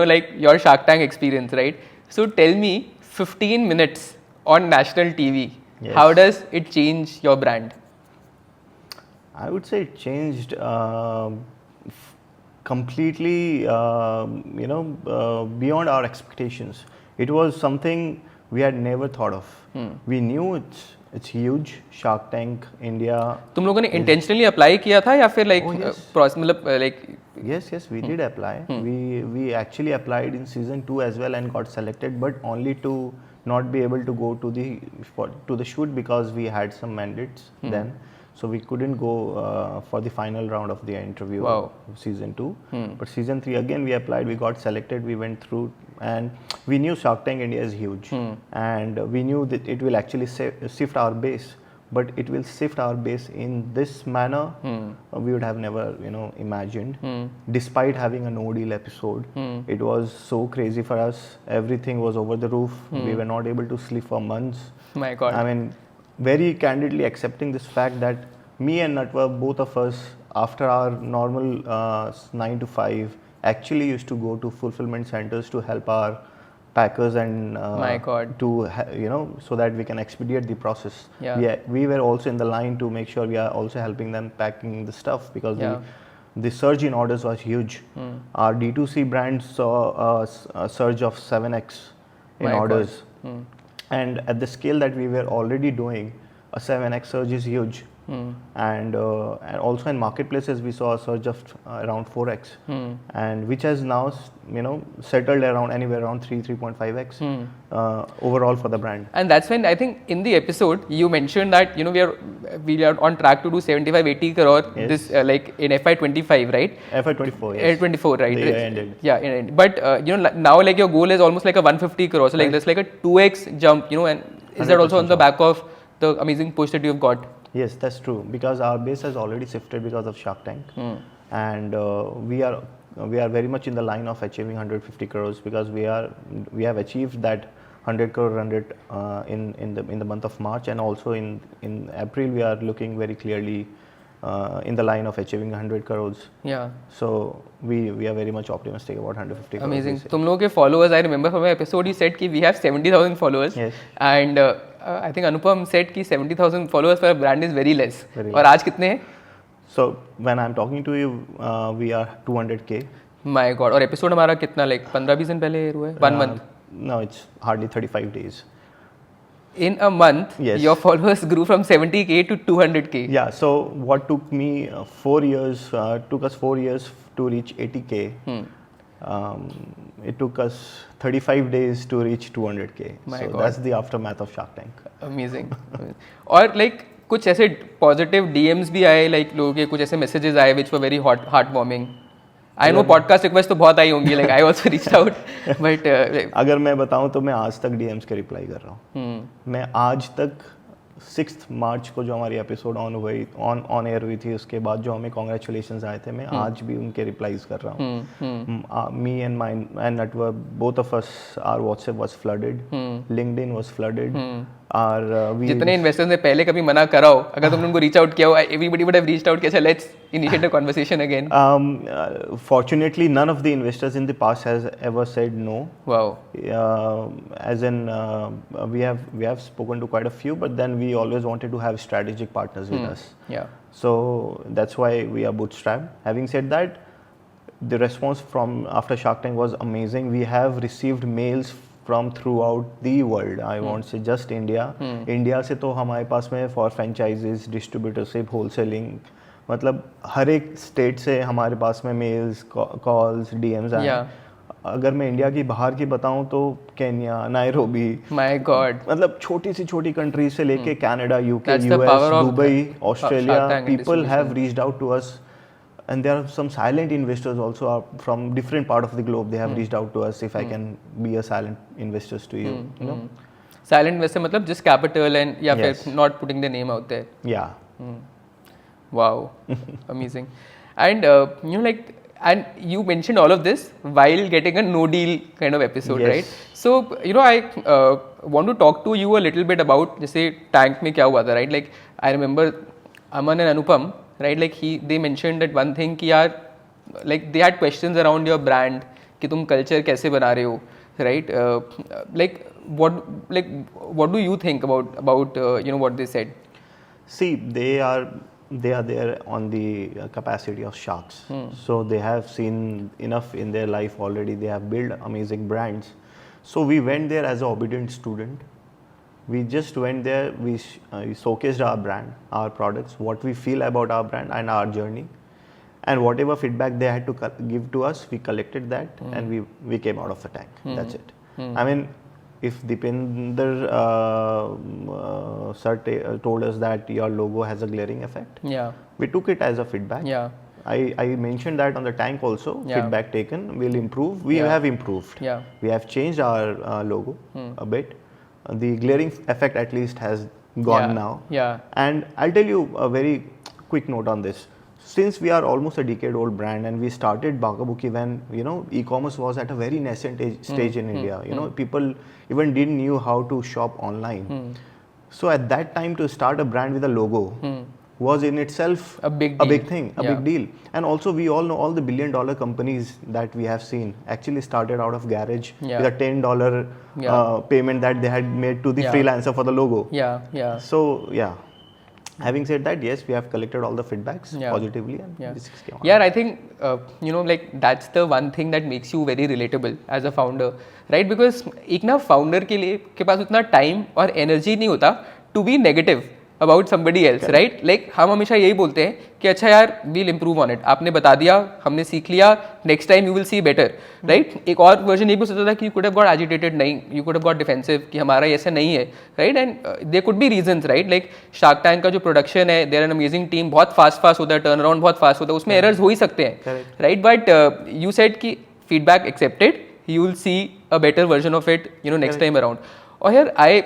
like your Shark Tank experience, right? So tell me, 15 minutes on national TV, Yes. how does it change your brand? I would say it changed completely, beyond our expectations. It was something we had never thought of. We knew it's huge. Shark Tank India. तुम लोगों ने intentionally apply किया था या फिर like Oh, yes. मतलब like Yes, we did apply. We actually applied in season 2 as well and got selected, but only to not be able to go to the shoot because we had some mandates then. So we couldn't go for the final round of the interview Wow. of season 2. But season 3 again we applied, we got selected, we went through, and we knew Shark Tank India is huge, and we knew that it will actually shift our base. But it will shift our base in this manner. We would have never, imagined. Despite having a no deal episode, it was so crazy for us. Everything was over the roof. We were not able to sleep for months. My God. I mean, very candidly accepting this fact that me and Natwa, both of us, after our normal 9 to 5, actually used to go to fulfillment centers to help our packers and My God. so that we can expedite the process. Yeah. We were also in the line to make sure we are also helping them packing the stuff because Yeah. the surge in orders was huge. Our D2C brand saw a surge of 7x in My God. orders. And at the scale that we were already doing, a 7x surge is huge. And also in marketplaces we saw a surge of around 4x, and which has now settled around anywhere around 3.5x overall for the brand. And that's when I think in the episode you mentioned that we are on track to do 75-80 crore Yes. this like in FY25, right? FY24, yes. 24, right? The year ended. Yeah, it ended. But now like your goal is almost like a 150 crore. So like Right. there's like a 2x jump, and is that also on the 100% back of the amazing push that you've got? Yes, that's true, because our base has already shifted because of Shark Tank, and we are very much in the line of achieving 150 crores because we have achieved that 100 crore run rate in the month of March, and also in April we are looking very clearly in the line of achieving 100 crores. Yeah. So we are very much optimistic about 150 crores. Amazing. this year. तुम लोगों के followers, I remember from my episode you said कि we have 70,000 followers. Yes. And I think Anupam said कि 70,000 followers for a brand is very less. Very और आज कितने हैं? So when I'm talking to you, we are 200k. My God. और episode हमारा कितना like 15-20 दिन पहले हुआ है? 1 month. No, it's hardly 35 days. In a month, Yes. your followers grew from 70k to 200k. Yeah, so what took me 4 years, took us 4 years to reach 80k. It took us 35 days to reach 200k. My So God. that's the aftermath of Shark Tank. Amazing. और like कुछ ऐसे positive DMs भी आए, like लोगों के कुछ ऐसे messages आए which were very heartwarming. I know podcast request तो बहुत आई होंगी, like I also reached out, but अगर मैं बताऊं तो मैं आज तक DMs के रिप्लाई कर रहा हूँ. मैं आज तक 6 मार्च को जो हमारी एपिसोड ऑन एयर हुई थी, उसके बाद जो हमें कॉन्ग्रेचुलेशंस आए थे, मैं आज भी उनके रिप्लाईज कर रहा हूँ. Me and network, both of us, our WhatsApp was flooded, LinkedIn was flooded. जितने इन्वेस्टर्स ने पहले कभी मना करा हो, अगर तुमने उनको रीच आउट किया हो, everybody would have reached out कि अच्छा let's initiate a conversation again. Fortunately, none of the investors in the past has ever said no. Wow. As in, we have spoken to quite a few, but then we always wanted to have strategic partners with us. Yeah. So that's why we are bootstrapped. Having said that, the response from after Shark Tank was amazing. We have received mails from throughout the world. I won't say just India. India से तो हमारे पास में for franchises, distributorship, wholesaling, मतलब हर एक state से हमारे पास में mails, calls, DMs आए. अगर मैं इंडिया की बाहर की बताऊं तो केन्या, नायरोबी, माय गॉड, मतलब छोटी सी छोटी कंट्रीज से लेके Canada, UK, That's the US, power of Dubai, Shark Australia, Tank and people have distribution. reached out to us, and there are some silent investors also are from different part of the globe. They have reached out to us if I can be a silent investors to you, you know. Silent investor मतलब just capital and या Yes. फिर not putting their name out there. Yeah. Wow, amazing. And like, and you mentioned all of this while getting a no deal kind of episode, Yes. right? So I want to talk to you a little bit about जैसे tank में क्या हुआ था, right? Like I remember Aman and Anupam, right? Like they mentioned that one thing कि यार like they had questions around your brand कि तुम culture कैसे बना रहे हो, right? What do you think about what they said? See, they are there on the capacity of sharks. So they have seen enough in their life already. They have built amazing brands. So we went there as an obedient student. We just went there. We showcased our brand, our products, what we feel about our brand and our journey, and whatever feedback they had to give to us, we collected that and we came out of the tank. That's it. I mean, if Dipender sir told us that your logo has a glaring effect, we took it as a feedback. I mentioned that on the tank also. Feedback taken, we'll improve. We have improved. We have changed our logo a bit. The glaring effect at least has gone now. And I'll tell you a very quick note on this. Since we are almost a decade-old brand and we started Bacca Bucci when e-commerce was at a very nascent stage in India. People even didn't knew how to shop online. So at that time, to start a brand with a logo was in itself a big deal. And also we all know all the billion-dollar companies that we have seen actually started out of garage with a $10 payment that they had made to the freelancer for the logo. So having said that, yes, we have collected all the feedbacks positively and this came out. I think that's the one thing that makes you very relatable as a founder, right? Because एक ना founder के पास उतना time और energy नहीं होता to be negative about somebody else, right? Like हम हमेशा यही बोलते हैं कि अच्छा यार we'll improve on it. आपने बता दिया, हमने सीख लिया, next time you will see better, right? एक और version ये भी सोचता था कि you could have got agitated, नहीं, you could have got defensive कि हमारा ऐसा नहीं है, right? And there could be reasons, right? Like Shark Tank का जो production है, they're an amazing team, बहुत fast होता है, turnaround बहुत fast होता है, उसमें errors हो ही सकते हैं, right? But you said कि feedback accepted, you will see a better version of it, next time around. और यार I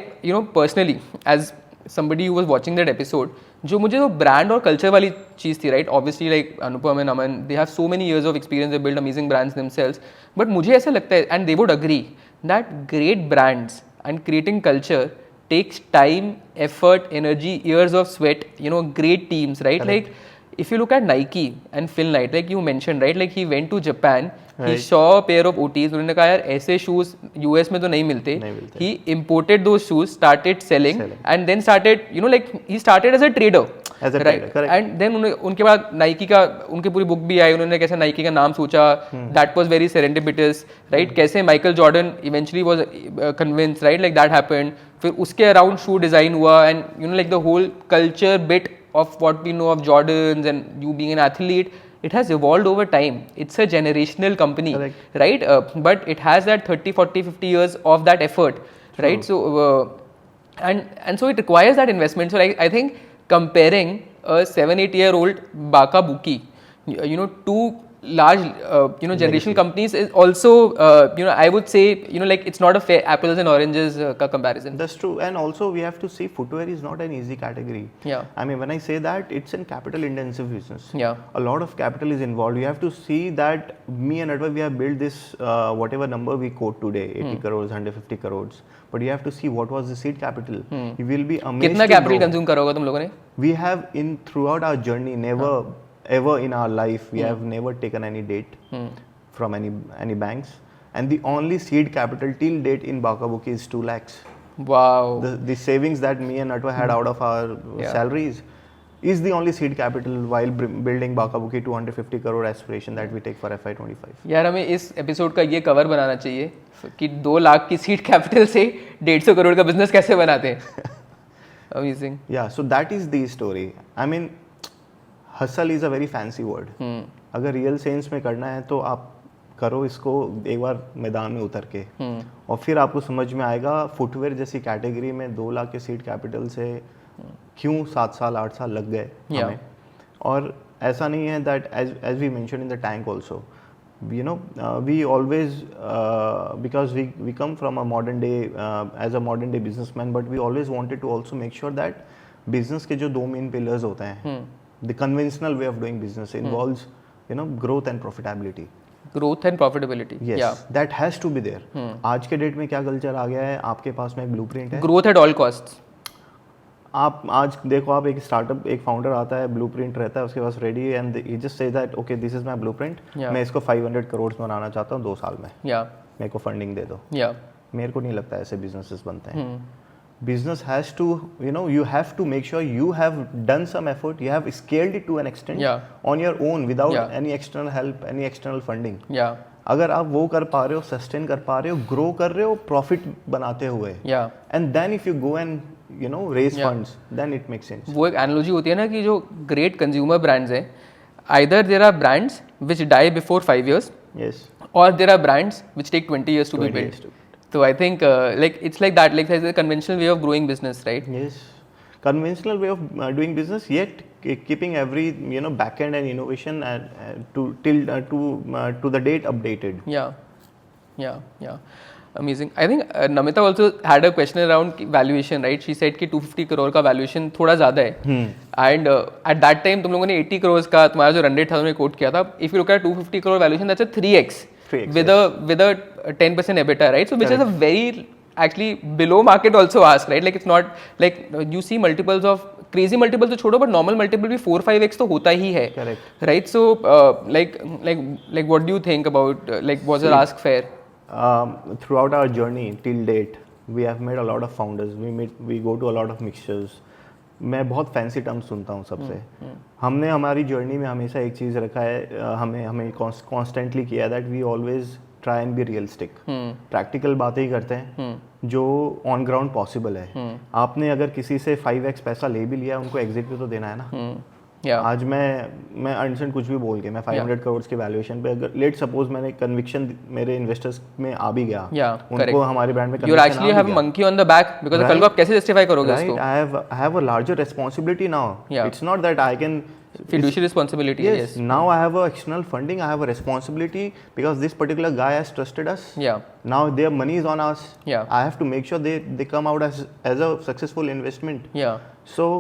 personally as somebody who was watching that episode, जो मुझे वो brand और culture वाली चीज़ थी, right? Obviously like Anupam and Aman, they have so many years of experience, they build amazing brands themselves. But मुझे ऐसा लगता है, and they would agree, that great brands and creating culture takes time, effort, energy, years of sweat, great teams, right? Correct. Like if you look at Nike and Phil Knight, like you mentioned, right? Like he went to Japan, he saw a pair of OTs, उन्होंने कहा यार ऐसे shoes US में तो नहीं मिलते. He imported those shoes, started selling. And then started, he started as a trader. Right. Correct. And then उनके बाद Nike का उनकी पूरी बुक भी आई, उन्होंने कैसे Nike का नाम सोचा, that was very serendipitous, right? कैसे Michael Jordan eventually was convinced, right? Like that happened. फिर उसके around shoe design हुआ, and like the whole culture bit of what we know of Jordans and you being an athlete, it has evolved over time. It's a generational company, right? But it has that 30, 40, 50 years of that effort, right? So, and so it requires that investment. So I think comparing a 7-8 year old Bacca Bucci, to large, generational companies is also, I would say, like it's not a fair apples and oranges comparison. That's true. And also we have to see footwear is not an easy category. I mean, when I say that, it's a capital intensive business. A lot of capital is involved. You have to see that me and Adva, we have built this, whatever number we quote today, 80 crores, 150 crores. But you have to see what was the seed capital. You will be amazed. कितना capital consume करा होगा तुम लोगों ने? We have throughout our journey never ever in our life we have never taken any date from any banks, and the only seed capital till date in Bacca Bucci is 2 lakhs. Wow. The savings that me and Atwa had out of our salaries is the only seed capital while building Bacca Bucci 250 crore aspiration that we take for FY25. यार हमें इस episode का ये cover बनाना चाहिए कि 2 लाख की seed capital से 150 करोड़ का बिजनेस कैसे बनाते हैं. Amazing. Yeah, so that is the story. I mean, hustle is a very fancy word. अगर रियल सेंस में करना है तो आप करो इसको एक बार मैदान में उतर के, और फिर आपको समझ में आएगा फुटवेयर जैसी कैटेगरी में 2 लाख के सीड कैपिटल से क्यों 7 साल 8 साल लग गए हमें. और ऐसा नहीं है that as we mention in the tank also, we always because we come from a modern day as a modern day businessman, but we always wanted to also make sure that business के जो 2 main pillars होते हैं, the conventional way of doing business involves growth and profitability. Growth and profitability. Yes, that has to be there. आज के date में क्या culture आ गया है, आपके पास में एक ब्लूप्रिंट है. Growth at all costs. आप आज देखो, आप एक स्टार्टअप, एक फाउंडर आता है, ब्लूप्रिंट रहता है उसके पास ready, and he just say that okay this is my blueprint, मैं इसको 500 करोड़ बनाना चाहता हूँ 2 साल में, मेरे को फंडिंग दे दो। मेरे को नहीं लगता ऐसे बिजनेसेस बनते हैं। Business has to, you have to make sure you have done some effort, you have scaled it to an extent on your own without any external help, any external funding. अगर आप वो कर पा रहे हो, sustain कर पा रहे हो, ग्रो कर रहे हो प्रॉफिट बनाते हुए, and then if you go and raise funds, then it makes sense. वो एक एनालॉजी होती है ना कि जो ग्रेट कंज्यूमर ब्रांड्स हैं, either there are brands which die before 5 years, yes, or there are brands which take 20 years to be built. So I think like it's like that, like there's a conventional way of growing business, right? Yes, conventional way of doing business, yet keeping every back end and innovation and to the date updated. Yeah. Amazing. I think Namita also had a question around valuation, right? She said कि 250 करोड़ का valuation थोड़ा ज़्यादा है, and at that time तुम लोगों ने 80 करोड़ का तुम्हारा जो run rate था तुमने कोट किया था. If you look at 250 crore valuation, that's a 3x with a 10% EBITDA, right? So which is a very actually below market also ask, right? Like it's not like you see multiples of crazy multiples तो छोड़ो, but normal multiple भी 4-5x तो होता ही है, right? So like what do you think about like was your ask fair? Throughout our journey till date, we have met a lot of founders. We go to a lot of mixtures. मैं बहुत fancy terms सुनता हूँ सबसे। हमने हमारी journey में हमेशा एक चीज़ रखा है, हमें कॉन्स्टेंटली किया that we always try and be realistic, practical बातें ही करते हैं जो ऑन ग्राउंड पॉसिबल है। आपने अगर किसी से 5x पैसा ले भी लिया, उनको एग्जिट भी तो देना है ना। आज मैं अनसेंट कुछ भी बोल के मैं 500 करोड़ के वैल्यूएशन पे, अगर लेट सपोज मैंने कन्विक्शन मेरे इन्वेस्टर्स में आ भी गया, उनको हमारे ब्रांड में you actually have a monkey on the back because कल को आप कैसे जस्टिफाई करोगे उसको? I have a larger responsibility now. It's not that I can fiduciary responsibility. Yes. Now I have a external funding. I have a responsibility because this particular guy has trusted us. Now their money is on us. I have to make sure they come out as a successful investment. So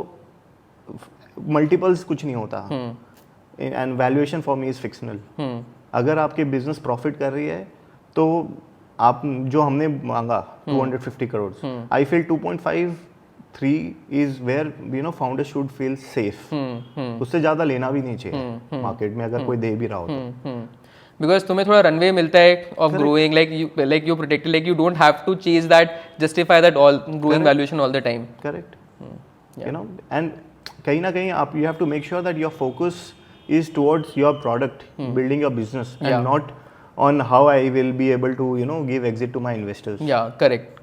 multiples कुछ नहीं होता, and valuation for me is fictional. अगर आपके business profit कर रही है तो आप जो हमने मांगा 250 crore, I feel 2.53 is where founder should feel safe. उससे ज्यादा लेना भी नहीं चाहिए मार्केट में अगर कोई दे भी रहा हो तो, बिकॉज तुम्हें थोड़ा रनवे मिलता है of growing, like you protected, like you don't have to chase that, justify that all growing valuation all the time. Correct, and कहीं ना कहीं आप you have to make sure that your focus is towards your product, building your business, and not on how I will be able to give exit to my investors. Correct.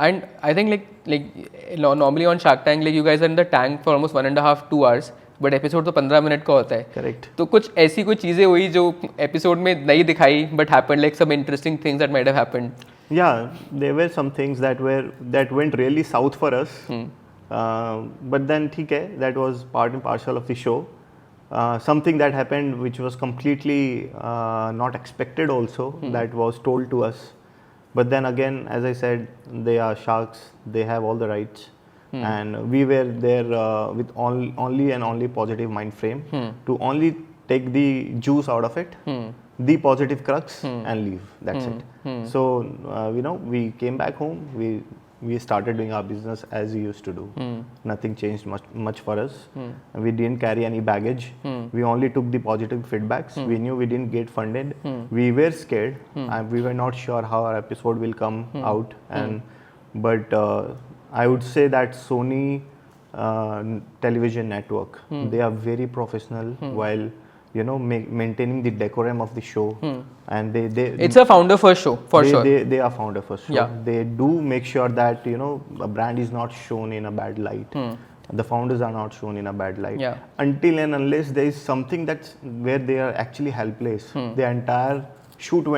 And I think like normally on Shark Tank, like you guys are in the tank for almost 1.5-2 hours, but episode तो 15 minute का होता है। Correct. तो कुछ ऐसी कोई चीज़ें हुई जो एपिसोड में नहीं दिखाई but happened, like some interesting things that might have happened? Yeah, there were some things that went really south for us. But then ठीक है, that was part and parcel of the show. Something that happened which was completely not expected also, that was told to us. But then again, as I said, they are sharks, they have all the rights. And we were there with only positive mind frame to only take the juice out of it, the positive crux, and leave. That's it. So we came back home, we started doing our business as we used to do. Nothing changed much for us. We didn't carry any baggage. We only took the positive feedbacks. We knew we didn't get funded. We were scared, and we were not sure how our episode will come out. But I would say that Sony television network, they are very professional while maintaining the decorum of the show, and they it's a founder first show for sure. They are founder first show. They do make sure that a brand is not shown in a bad light. The founders are not shown in a bad light until and unless there is something that's where they are actually helpless. The entire shoot went